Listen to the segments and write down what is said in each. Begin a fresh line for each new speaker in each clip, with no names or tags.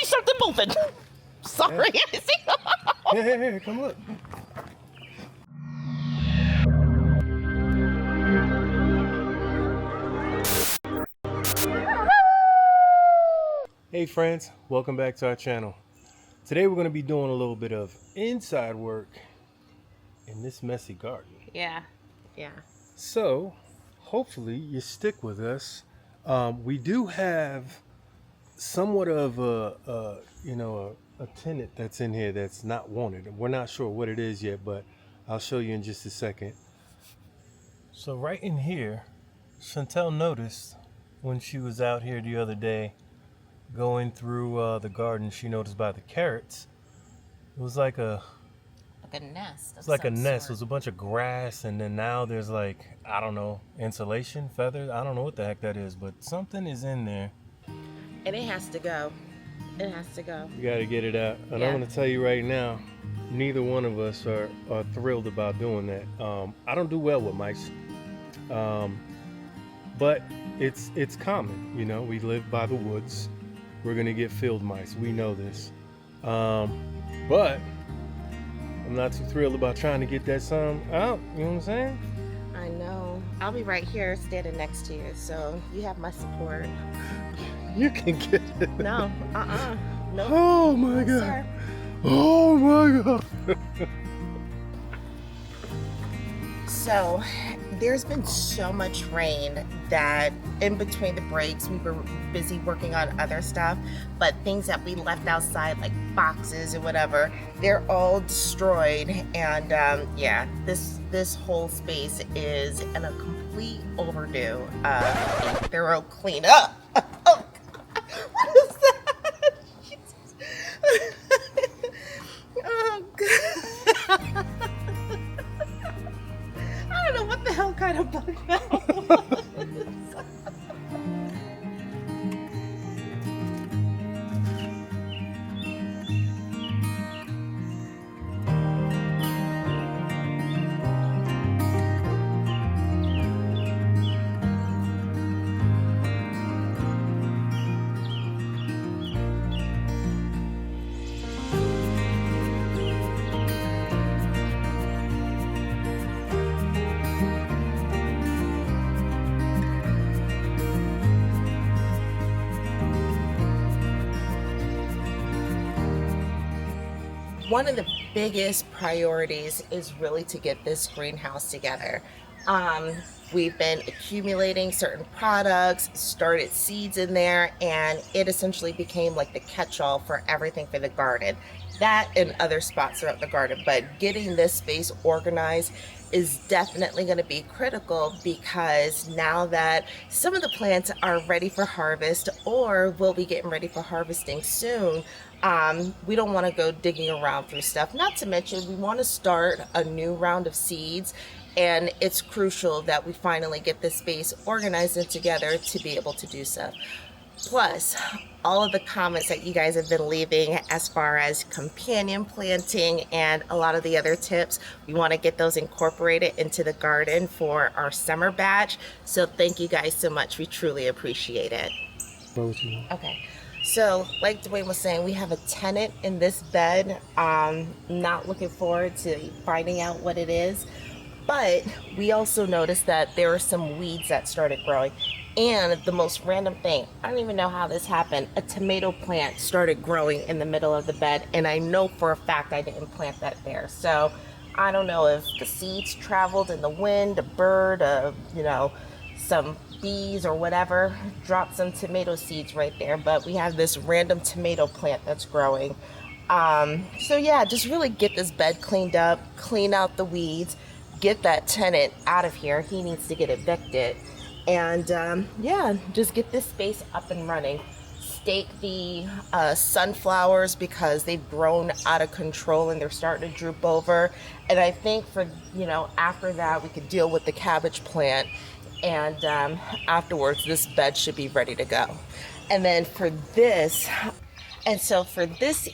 see something moving. Sorry,
Yeah.
I see.
Here, come look. Hey friends, welcome back to our channel. Today we're going to be doing a little bit of inside work in this messy garden.
Yeah.
So hopefully you stick with us. We do have somewhat of a tenant that's in here that's not wanted. We're not sure what it is yet, but I'll show you in just a second. So right in here, Chantel noticed when she was out here the other day going through the garden, she noticed by the carrots, it was like a
nest.
It's like a nest. It was a bunch of grass, and then now there's like, I don't know, insulation, feathers. I don't know what the heck that is, but something is in there.
And it has to go. It has to go.
You got to get it out. And
Yeah.
I'm going to tell you right now, neither one of us are thrilled about doing that. I don't do well with mice, but it's common. You know, we live by the woods. We're going to get field mice. We know this. But I'm not too thrilled about trying to get that some out. You know what I'm saying?
I know. I'll be right here standing next to you, so you have my support.
You can get it.
No, no.
Oh my God.
Sir.
Oh my God.
So, there's been so much rain that in between the breaks we were busy working on other stuff, but things that we left outside like boxes or whatever, they're all destroyed. And yeah, this whole space is in a complete overdue thorough cleanup. Oh, what is that? Jesus. Oh God. I don't know what the hell kind of bug that was. One of the biggest priorities is really to get this greenhouse together. We've been accumulating certain products, started seeds in there, and it essentially became like the catch-all for everything for the garden. That and other spots throughout the garden, but getting this space organized is definitely going to be critical, because now that some of the plants are ready for harvest or will be getting ready for harvesting soon, we don't want to go digging around through stuff. Not to mention, we want to start a new round of seeds, and it's crucial that we finally get this space organized and together to be able to do so. Plus, all of the comments that you guys have been leaving as far as companion planting and a lot of the other tips, we want to get those incorporated into the garden for our summer batch. So thank you guys so much. We truly appreciate it. Okay. So, like Dwayne was saying, we have a tenant in this bed. Not looking forward to finding out what it is. But we also noticed that there are some weeds that started growing. And the most random thing, I don't even know how this happened, a tomato plant started growing in the middle of the bed. And I know for a fact I didn't plant that there. So I don't know if the seeds traveled in the wind, a bird, some bees or whatever dropped some tomato seeds right there, but we have this random tomato plant that's growing. So yeah, just really get this bed cleaned up, clean out the weeds, get that tenant out of here. He needs to get evicted, and yeah, just get this space up and running. Stake the sunflowers because they've grown out of control and they're starting to droop over. And I think for after that we could deal with the cabbage plant. And afterwards, this bed should be ready to go. And then for this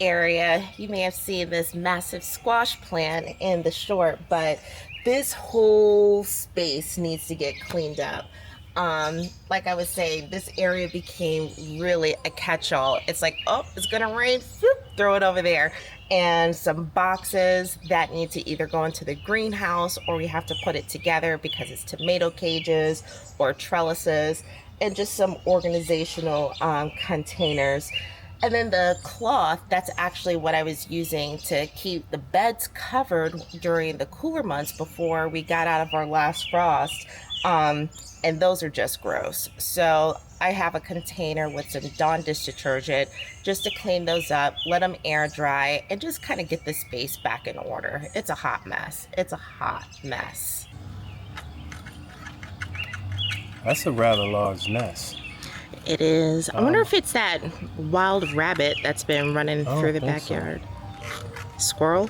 area, you may have seen this massive squash plant in the short, but this whole space needs to get cleaned up. Like I was saying, this area became really a catch-all. It's like, oh, it's gonna rain, whoop, throw it over there. And some boxes that need to either go into the greenhouse or we have to put it together because it's tomato cages or trellises, and just some organizational containers. And then the cloth, that's actually what I was using to keep the beds covered during the cooler months before we got out of our last frost. And those are just gross. So I have a container with some Dawn dish detergent just to clean those up, let them air dry, and just kind of get the space back in order. It's a hot mess. It's a hot mess.
That's a rather large nest.
It is. I wonder if it's that wild rabbit that's been running through the backyard. So. Squirrel?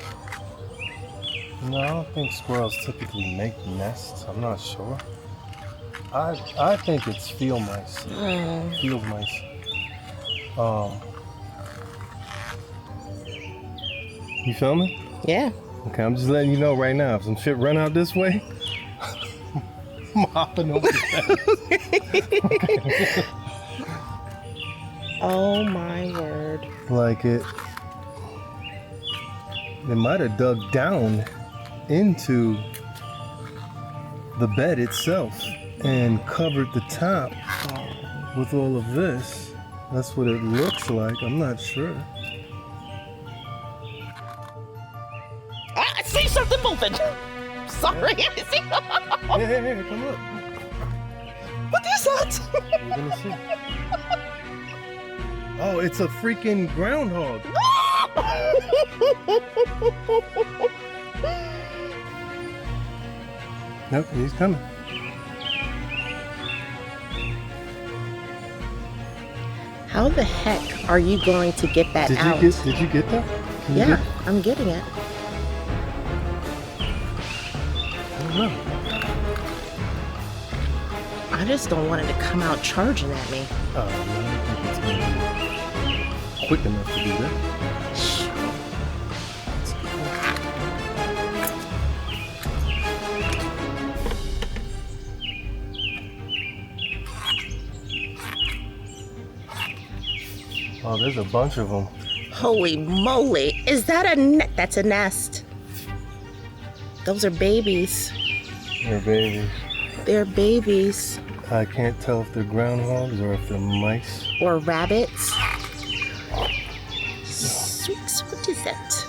No, I don't think squirrels typically make nests. I'm not sure. I think it's field mice. Field mice. You feel me?
Yeah.
Okay, I'm just letting you know right now. If some shit run out this way, I'm hopping over that.
Oh my word.
Like it might have dug down into the bed itself and covered the top with all of this. That's what it looks like. I'm not sure.
I see something moving. Sorry.
Hey, come up.
What is that?
You're gonna see. Oh, it's a freaking groundhog. Nope, he's coming.
How the heck are you going to get that out?
Did you get that?
Yeah, I'm getting it.
I don't know.
I just don't want it to come out charging at me.
Oh, no, I don't think it's going to be quick enough to do that. Oh, there's a bunch of them.
Holy moly. Is that that's a nest? Those are babies.
They're babies.
They're babies.
I can't tell if they're groundhogs or if they're mice.
Or rabbits. Sweet, what is that?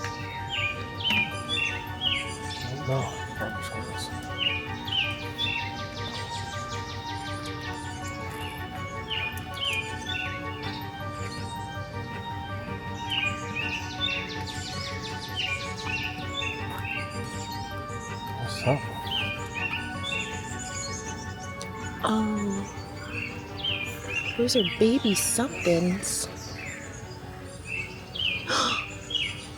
I don't know. There's something.
Oh, those are baby somethings.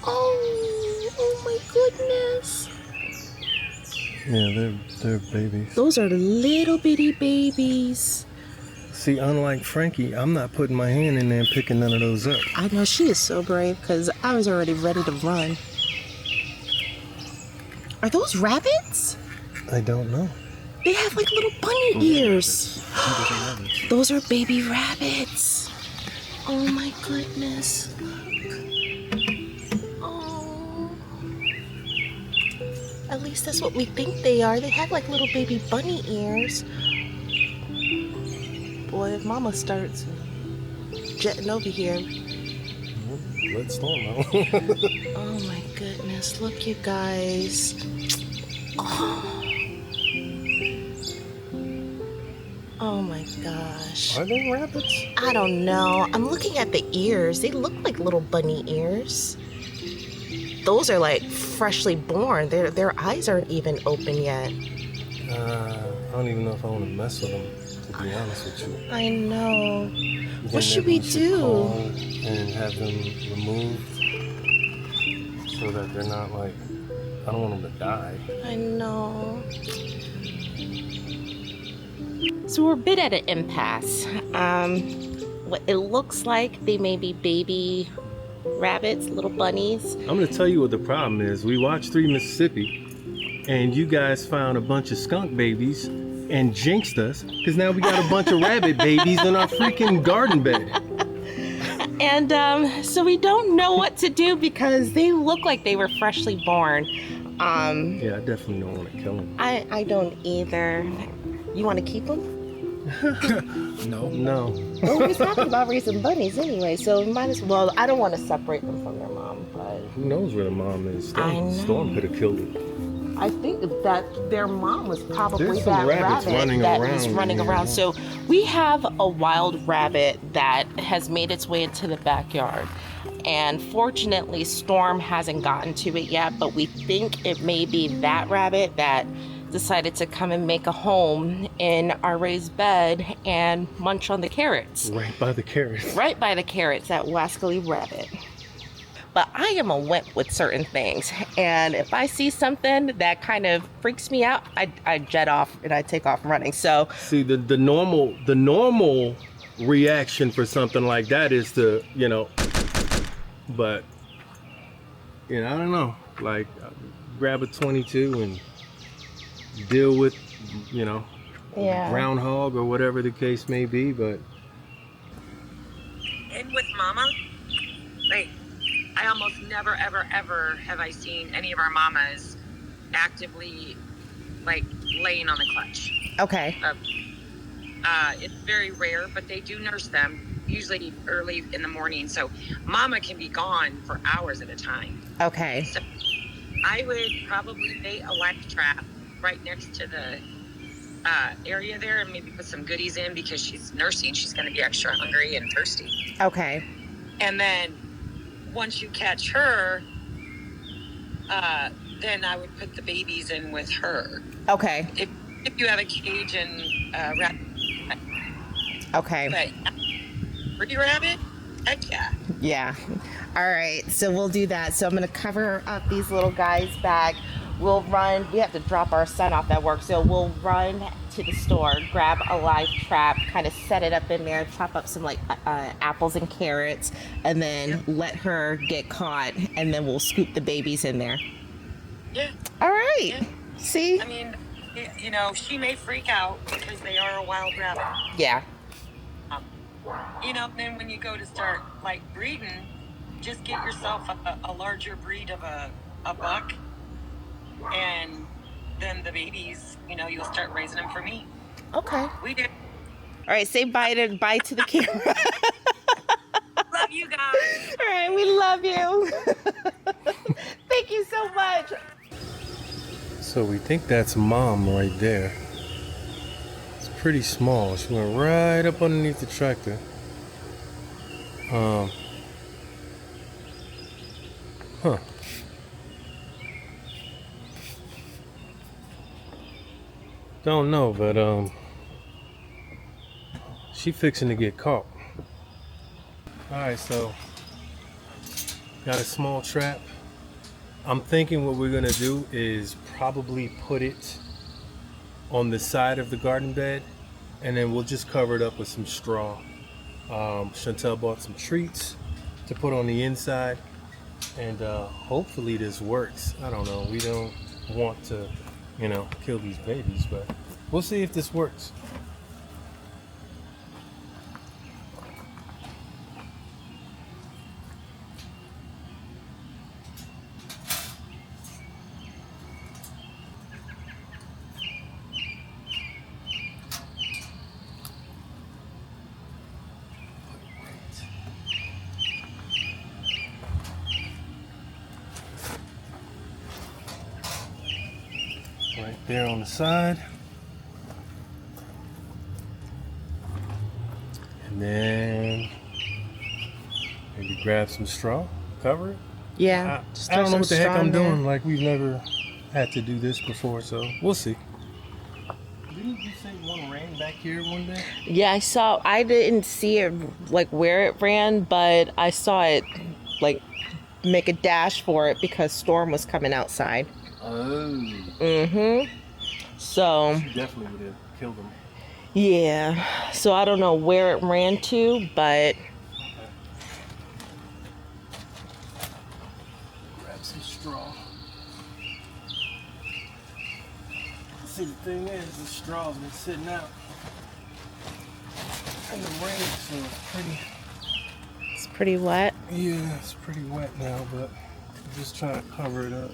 Oh my goodness.
Yeah, they're babies.
Those are little bitty babies.
See, unlike Frankie, I'm not putting my hand in there and picking none of those up.
I know, she is so brave because I was already ready to run. Are those rabbits?
I don't know.
They have like little bunny ears. Those are baby rabbits. Oh my goodness. Oh. At least that's what we think they are. They have like little baby bunny ears. Boy, if Mama starts jetting over here.
Let's don't know.
Oh my goodness. Look, you guys. Oh. Oh my gosh.
Are they rabbits?
I don't know. I'm looking at the ears. They look like little bunny ears. Those are like freshly born. Their eyes aren't even open yet.
I don't even know if I want to mess with them, to be honest with you.
I know.
Then
What should we do?
Call and have them removed so that they're not like, I don't want them to die.
I know. So we're a bit at an impasse. What it looks like they may be baby rabbits, little bunnies.
I'm going to tell you what the problem is. We watched 3 Mississippi, and you guys found a bunch of skunk babies and jinxed us because now we got a bunch of rabbit babies in our freaking garden bed.
And so we don't know what to do because they look like they were freshly born.
Yeah, I definitely don't want to kill them.
I don't either. You want to keep them?
No.
Well, we were talking about raising bunnies anyway, so we might as well. I don't want to separate them from their mom, but
Who knows where the mom is?
I know.
Storm could have killed it.
I think that their mom was probably
There's some
that
rabbits
rabbit
running
that
around
was running
in here.
around. So we have a wild rabbit that has made its way into the backyard. And fortunately, Storm hasn't gotten to it yet, but we think it may be that rabbit that decided to come and make a home in our raised bed and munch on the carrots.
Right by the carrots.
Right by the carrots, that wascally rabbit. But I am a wimp with certain things, and if I see something that kind of freaks me out, I jet off and I take off running. So
See, the normal reaction for something like that is to, but I don't know, like grab a 22 and deal with,
yeah.
groundhog or whatever the case may be. But
And with Mama, like, I almost never, ever, ever have I seen any of our mamas actively, like, laying on the clutch.
Okay.
It's very rare, but they do nurse them, usually early in the morning. So Mama can be gone for hours at a time.
Okay.
So I would probably bait a life trap right next to the area there and maybe put some goodies in because she's nursing. She's going to be extra hungry and thirsty.
Okay.
And then once you catch her, then I would put the babies in with her.
Okay.
If you have a cage and rabbit.
Okay.
But pretty rabbit? Heck yeah.
Yeah. All right. So we'll do that. So I'm going to cover up these little guys' bag. We'll run. We have to drop our son off at work. So we'll run to the store, grab a live trap, kind of set it up in there, chop up some apples and carrots, and then let her get caught. And then we'll scoop the babies in there.
Yeah.
All right.
Yeah.
See?
I mean, she may freak out because they are a wild rabbit.
Yeah.
Then when you go to start like breeding, just get yourself a larger breed of a buck, and then the babies, you'll start raising them for me.
Okay.
We did.
All right. Say bye to the camera.
Love you guys.
All right. We love you. Thank you so much.
so we think that's Mom right there. It's pretty small. She went right up underneath the tractor. Don't know, but she fixing to get caught. Alright, so got a small trap. I'm thinking what we're gonna do is probably put it on the side of the garden bed, and then we'll just cover it up with some straw. Chantel bought some treats to put on the inside, and hopefully this works. I don't know, we don't want to kill these babies, but we'll see if this works. Right there on the side. And then maybe grab some straw, cover it.
Yeah.
I don't know what the heck I'm doing. Like, we've never had to do this before, so we'll see. Didn't you say one ran back here one day?
Yeah, I didn't see it like where it ran, but I saw it like make a dash for it because Storm was coming outside.
Oh.
Mm-hmm. So
She definitely would have killed him.
yeah. So I don't know where it ran to, but
Grab some straw. See, the thing is, the straw's been sitting out in the rain, so
It's pretty wet.
yeah, it's pretty wet now, but I'm just trying to cover it up.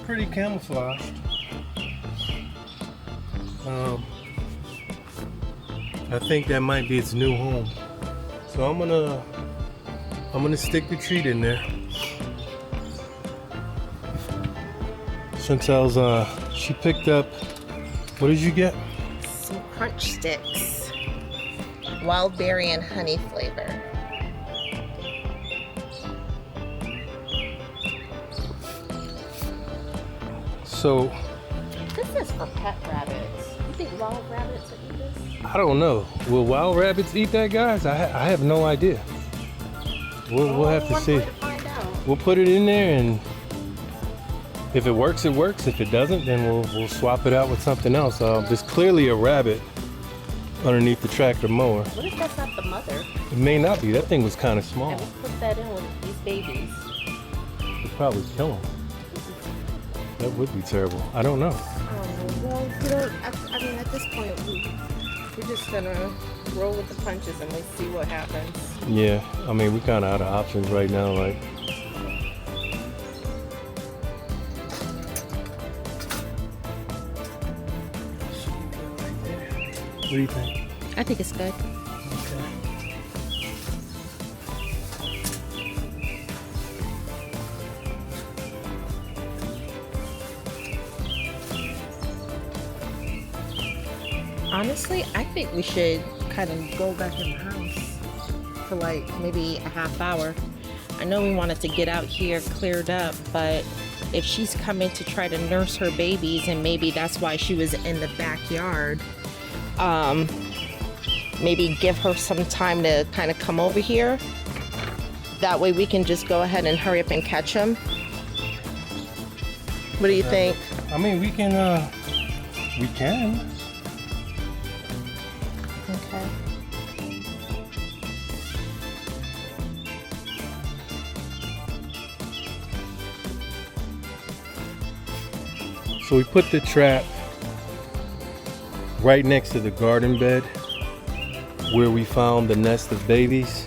Pretty camouflaged. I think that might be its new home. So I'm gonna stick the treat in there. Chantel's she picked up, what did you get?
Some crunch sticks. Wild berry and honey flavor.
So
This is for pet rabbits. You think wild rabbits would eat this?
I don't know. Will wild rabbits eat that, guys? I have no idea. We'll have to see.
Find out.
We'll put it in there, and if it works, it works. If it doesn't, then we'll swap it out with something else. There's clearly a rabbit underneath the tractor mower.
What if that's not the mother?
It may not be. That thing was kind of small.
And we put that in with these babies.
It'd probably kill him. That would be terrible. I don't know.
Well, I mean, at this point, we're just gonna roll with the punches and let's see what happens.
Yeah, I mean, we kind of out of options right now. Like, what do you think?
I think it's good.
Okay.
Honestly, I think we should kind of go back in the house for like maybe a half hour. I know we wanted to get out here cleared up, but if she's coming to try to nurse her babies and maybe that's why she was in the backyard, maybe give her some time to kind of come over here. That way we can just go ahead and hurry up and catch them. What do you think?
I mean, we can.
Okay.
So we put the trap right next to the garden bed where we found the nest of babies.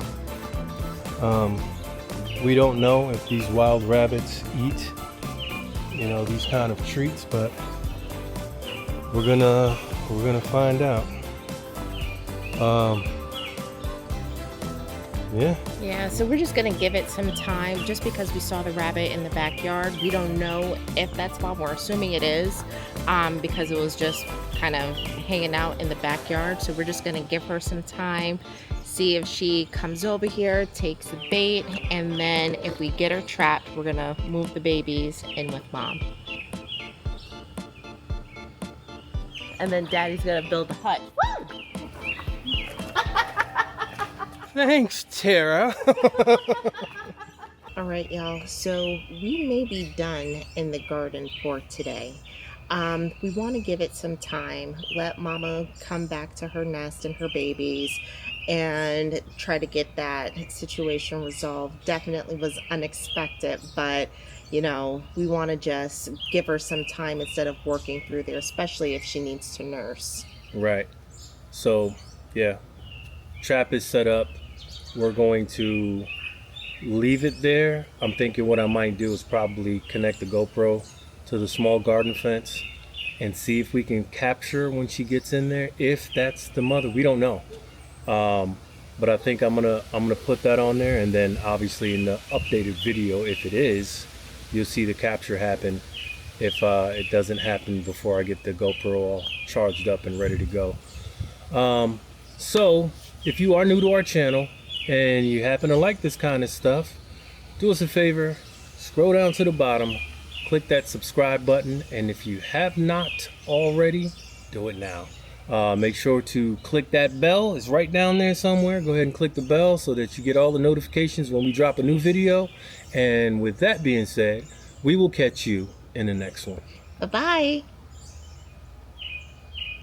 We don't know if these wild rabbits eat, you know, these kind of treats, but we're gonna find out.
Yeah, so we're just gonna give it some time just because we saw the rabbit in the backyard. We don't know if that's why, we're assuming it is, because it was just kind of hanging out in the backyard. So we're just gonna give her some time, see if she comes over here, takes the bait, and then if we get her trapped, we're gonna move the babies in with mom. And then daddy's gonna build a hut. Woo!
Thanks, Tara.
All right, y'all, so we may be done in the garden for today. We want to give it some time, let mama come back to her nest and her babies and try to get that situation resolved. Definitely was unexpected, but you know, we want to just give her some time instead of working through there, especially if she needs to nurse.
Right. So, yeah, trap is set up. We're going to leave it there. I'm thinking what I might do is probably connect the GoPro to the small garden fence and see if we can capture when she gets in there, if that's the mother. We don't know. But I think I'm gonna put that on there, and then obviously in the updated video, if it is, you'll see the capture happen. If it doesn't happen before I get the GoPro all charged up and ready to go. So if you are new to our channel and you happen to like this kind of stuff, do us a favor, scroll down to the bottom, click that subscribe button, and if you have not already, do it now. Make sure to click that bell. It's right down there somewhere. Go ahead and click the bell so that you get all the notifications when we drop a new video. And with that being said, we will catch you in the next one.
Bye-bye.